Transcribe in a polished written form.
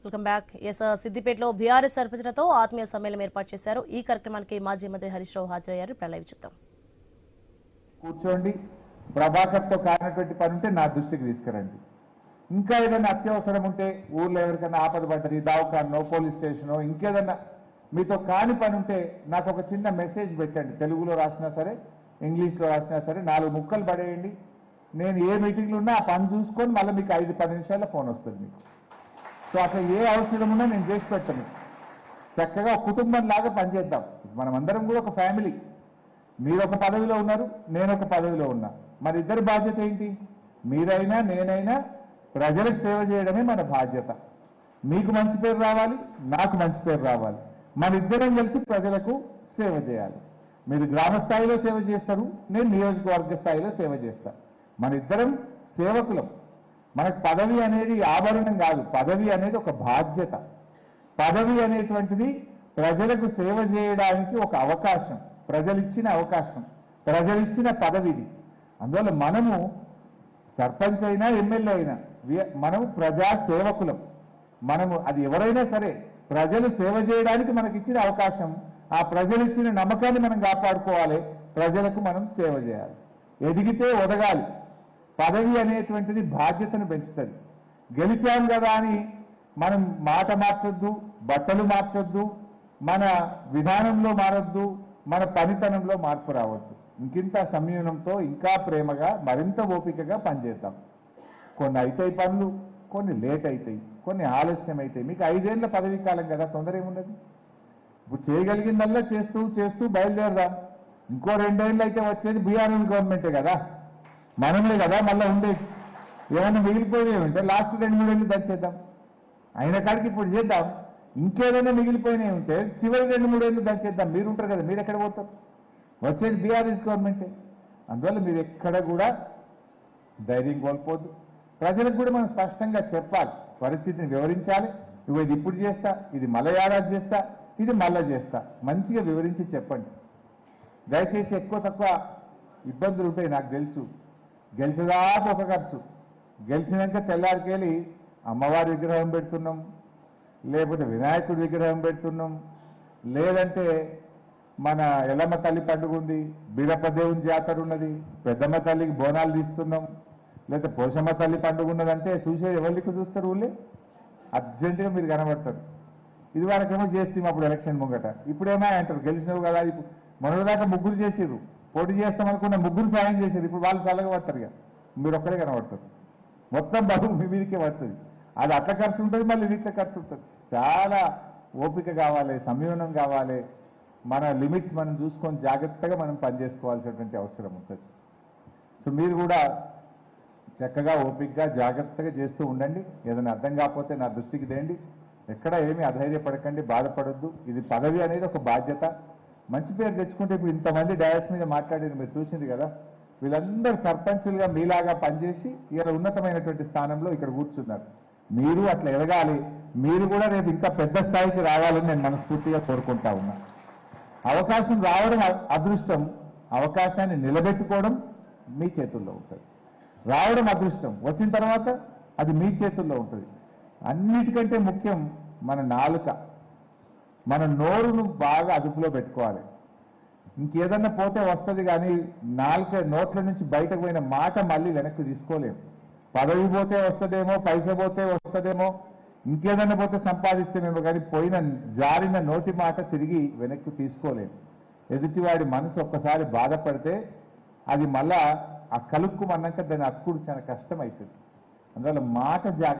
Welcome back. సిద్దిపేటలో BRS సర్పంచులతో ఆత్మీయ సమ్మేళనం ఏర్పాటు చేశారు. ఈ కార్యక్రమానికి మాజీ మంత్రి హరీష్ రావు హాజరయ్యారు. లైవ్ చూద్దాం. కూర్చోండి, ప్రభాకర్తో కానటువంటి పని ఉంటే నా దృష్టికి తీసుకురండి. ఇంకా ఏదైనా అత్యవసరం ఉంటే ఊర్లో ఎవరికైనా ఆపద పడ్డది, దవాఖానో పోలీస్ స్టేషనో ఇంకేదన్నా మీతో కాని పని ఉంటే నాకు ఒక చిన్న మెసేజ్ పెట్టండి. తెలుగులో రాసినా సరే, ఇంగ్లీష్లో రాసినా సరే, 4 ముక్కలు పడేయండి. నేను ఏ మీటింగ్లో ఉన్నా ఆ పని చూసుకొని మళ్ళీ మీకు 5-10 నిమిషాల్లో ఫోన్ వస్తుంది మీకు. సో అట్లా ఏ అవసరం ఉన్నా నేను చేసి పెట్టాను. చక్కగా ఒక కుటుంబం లాగా పనిచేద్దాం. మనం అందరం కూడా ఒక ఫ్యామిలీ. మీరు ఒక పదవిలో ఉన్నారు, నేను ఒక పదవిలో ఉన్నా. మన ఇద్దరి బాధ్యత ఏంటి? మీరైనా నేనైనా ప్రజలకు సేవ చేయడమే మన బాధ్యత. మీకు మంచి పేరు రావాలి, నాకు మంచి పేరు రావాలి. మన ఇద్దరం కలిసి ప్రజలకు సేవ చేయాలి. మీరు గ్రామ స్థాయిలో సేవ చేస్తారు, నేను నియోజకవర్గ స్థాయిలో సేవ చేస్తాను. మన ఇద్దరం సేవకులం. మనకు పదవి అనేది ఆభరణం కాదు, పదవి అనేది ఒక బాధ్యత. పదవి అనేటువంటిది ప్రజలకు సేవ చేయడానికి ఒక అవకాశం, ప్రజలిచ్చిన అవకాశం, ప్రజలిచ్చిన పదవిది. అందువల్ల మనము సర్పంచ్ అయినా ఎమ్మెల్యే అయినా మనము ప్రజా సేవకులం. మనము అది ఎవరైనా సరే ప్రజలు సేవ చేయడానికి మనకి ఇచ్చిన అవకాశం, ఆ ప్రజలు ఇచ్చిన నమ్మకాన్ని మనం కాపాడుకోవాలి. ప్రజలకు మనం సేవ చేయాలి. ఎదిగితే ఒదగాలి. పదవి అనేటువంటిది బాధ్యతను పెంచుతుంది. గెలిచాం కదా అని మనం మాట మార్చొద్దు, బట్టలు మార్చొద్దు, మన విధానంలో మారొద్దు, మన పనితనంలో మార్పు రావద్దు. ఇంకింత సంయమనంతో ఇంకా ప్రేమగా మరింత ఓపికగా పనిచేద్దాం. కొన్ని అవుతాయి పనులు, కొన్ని లేట్ అవుతాయి, కొన్ని ఆలస్యం అవుతాయి. మీకు 5 ఏళ్ల పదవీ కాలం కదా, తొందర ఏమున్నది? ఇప్పుడు చేయగలిగిందల్లా చేస్తూ చేస్తూ బయలుదేరదాం. ఇంకో 2 ఏళ్ళు అయితే వచ్చేది బీఆర్ఎస్ గవర్నమెంటే కదా, మనమే కదా మళ్ళీ ఉండేది. ఏమైనా మిగిలిపోయినవి ఉంటే లాస్ట్ 2-3 ఏళ్ళు దంచేద్దాం. అయిన కాడికి ఇప్పుడు చేద్దాం. ఇంకేదైనా మిగిలిపోయినవి ఉంటే చివరి 2-3 ఏళ్ళు దంచేద్దాం. మీరు ఉంటారు కదా, మీరు ఎక్కడ పోతారు? వచ్చేది బీఆర్ఎస్ గవర్నమెంటే. అందువల్ల మీరు ఎక్కడ కూడా ధైర్యం కోల్పోద్దు. ప్రజలకు కూడా మనం స్పష్టంగా చెప్పాలి, పరిస్థితిని వివరించాలి. ఇది ఇప్పుడు చేస్తా, ఇది మళ్ళీ ఏడాది చేస్తా, ఇది మళ్ళీ చేస్తా, మంచిగా వివరించి చెప్పండి. దయచేసి ఎక్కువ తక్కువ ఇబ్బందులు ఉంటాయి, నాకు తెలుసు. గెలిచేదాకా ఒక ఖర్చు, గెలిచినాక తెల్లారికెళ్ళి అమ్మవారి విగ్రహం పెడుతున్నాం, లేకపోతే వినాయకుడి విగ్రహం పెడుతున్నాం, లేదంటే మన ఎల్లమ్మ తల్లి పండుగ ఉంది, బీరప్ప దేవుని జాతర ఉన్నది, పెద్దమ్మ తల్లికి బోనాలు తీస్తున్నాం, లేకపోతే పోషమ్మ తల్లి పండుగ ఉన్నదంటే చూసేది ఎవరికి చూస్తారు? ఊళ్ళే అర్జెంటుగా మీరు కనబడతారు. ఇది వరకేమో చేస్తాం అప్పుడు ఎలక్షన్ ముంగట. ఇప్పుడేమో అంటారు గెలిచినవు కదా. ఇప్పుడు మొన్నటిదాకా ముగ్గురు చేసిర్రు, పోటీ చేస్తామనుకున్న ముగ్గురు సాయం చేసేది. ఇప్పుడు వాళ్ళు చల్లగా పడతారు కదా, మీరు ఒక్కరే కనబడతారు. మొత్తం బరువు మీ మీదకే పడుతుంది. అది అట్లా ఖర్చు ఉంటుంది, మళ్ళీ ఇట్లా ఖర్చు ఉంటుంది. చాలా ఓపిక కావాలి, సంయమనం కావాలి. మన లిమిట్స్ మనం చూసుకొని జాగ్రత్తగా మనం పనిచేసుకోవాల్సినటువంటి అవసరం ఉంటుంది. సో మీరు కూడా చక్కగా ఓపికగా జాగ్రత్తగా చేస్తూ ఉండండి. ఏదైనా అర్థం కాకపోతే నా దృష్టికి తేండి. ఎక్కడ ఏమీ అధైర్యపడకండి, బాధపడొద్దు. ఇది పదవి అనేది ఒక బాధ్యత. మంచి పేరు తెచ్చుకుంటే ఇప్పుడు ఇంతమంది డయాస్ మీద మాట్లాడేది మీరు చూసింది కదా. వీళ్ళందరూ సర్పంచులుగా మీలాగా పనిచేసి ఇలా ఉన్నతమైనటువంటి స్థానంలో ఇక్కడ కూర్చున్నారు. మీరు అట్లా ఎదగాలి. మీరు కూడా రేపు ఇంకా పెద్ద స్థాయికి రావాలని నేను మనస్ఫూర్తిగా కోరుకుంటా ఉన్నా. అవకాశం రావడం అదృష్టం, అవకాశాన్ని నిలబెట్టుకోవడం మీ చేతుల్లో ఉంటుంది. రావడం అదృష్టం, వచ్చిన తర్వాత అది మీ చేతుల్లో ఉంటుంది. అన్నిటికంటే ముఖ్యం మన నాలుక, మన నోరును బాగా అదుపులో పెట్టుకోవాలి. ఇంకేదన్నా పోతే వస్తుంది కానీ నోట్ల నుంచి బయటకు పోయిన మాట మళ్ళీ వెనక్కి తీసుకోలేము. పదవి పోతే వస్తుందేమో, పైస పోతే వస్తుందేమో, ఇంకేదన్నా పోతే సంపాదిస్తేమేమో, కానీ పోయిన జారిన నోటి మాట తిరిగి వెనక్కి తీసుకోలేము. ఎదుటివాడి మనసు ఒక్కసారి బాధపడితే అది మళ్ళా ఆ కలుక్కుమన్నాక దాన్ని అతుకుడు చాలా కష్టం అవుతుంది. అందువల్ల మాట